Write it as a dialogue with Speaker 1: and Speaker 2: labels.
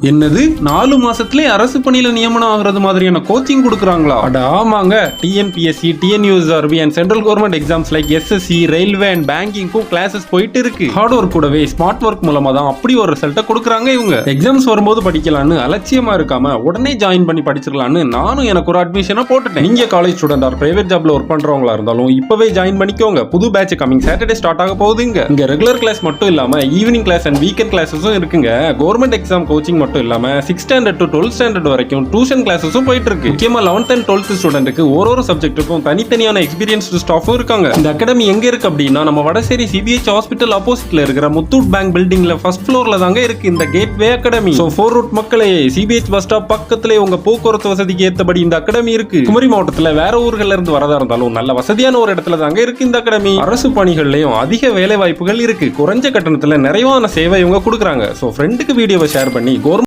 Speaker 1: என்னது 4 மாசத்துலயே அரசு பணியில நியமனம் ஆகுறது மாதிரியான கோச்சிங் கொடுக்குறாங்களா? அட ஆமாங்க, TNPSC, TNUSRB and central government exams like SSC, railway and பேங்கிங்க்கும் கிளாஸஸ் போயிட்டு இருக்கு. ஹார்ட் ஒர்க் கூடவே ஸ்மார்ட் ஒர்க் மூலமா தான் அப்படி ஒரு ரிசல்ட்டை கொடுக்குறாங்க இவங்க. எக்ஸாம்ஸ் வரும்போது படிக்கலான்னு அலட்சியமா இருக்காம உடனே ஜாயின் பண்ணி படிச்சிடலான்னு நானும் எனக்கு ஒரு அட்மிஷனை போட்டுட்டேன். நீங்க காலேஜ் ஸ்டூடெண்ட் ஆர் பிரைவேட் ஜாப்ல ஒர்க் பண்றவங்களா இருந்தாலும் இப்பவே ஜாயின் பண்ணிக்கோங்க. புது பேட்ச் கமிங் சாட்டர்டே ஸ்டார்ட் ஆக போகுதுங்க. இங்க ரெகுலர் கிளாஸ் மட்டும் இல்லாம ஈவினிங் கிளாஸ் அண்ட் வீக்கெண்ட் கிளாஸஸும் இருக்குங்க. கவர்மெண்ட் எக்ஸாம் கோச்சிங் மட்டும் இல்லாம 6th standard to 12th standard வரைக்கும் டியூஷன் கிளாஸஸும் போயிட்டு இருக்கு. முக்கியமா 11th and 12th ஸ்டூடெண்ட்க்கு ஒரு சப்ஜெக்ட்டுக்கும் தனித்தனியான எக்ஸ்பீரியன்ஸ்டு ஸ்டாஃபும் இருக்காங்க. இந்த அகாடமி எங்க இருக்கு அப்படின்னா நம்ம வடசேரி சிபிஎச் ஹாஸ்பிட்டல் ஆப்போசிட்ல இருக்கிற முத்தூட் பேங்க் பில்டிங்ல ஃபர்ஸ்ட் ஃப்ளோர்ல தாங்க இருக்கு இந்த கேட்வே அகாடமி. சோ 4 ரூட் மக்களே, சிபிஎச் பஸ் ஸ்டாப் பக்கத்துல உங்க போக்குவரத்து வசதிக்கு ஏற்றபடி இந்த அகாடமி இருக்கு. குமரி மாவட்டத்துல வேற ஊர்கள்ல இருந்து வரதா இருந்தாலும் நல்ல வசதியான ஒரு இடத்துல தாங்க இருக்கு இந்த அகாடமி. அரசு பணிகள்லயும் அதிக வேலை வாய்ப்புகள் இருக்கு. குறைஞ்ச கட்டணத்துல நிறைவான சேவை இவங்க கொடுக்குறாங்க. சோ ஃப்ரெண்டுக்கு வீடியோவை ஷேர் பண்ணி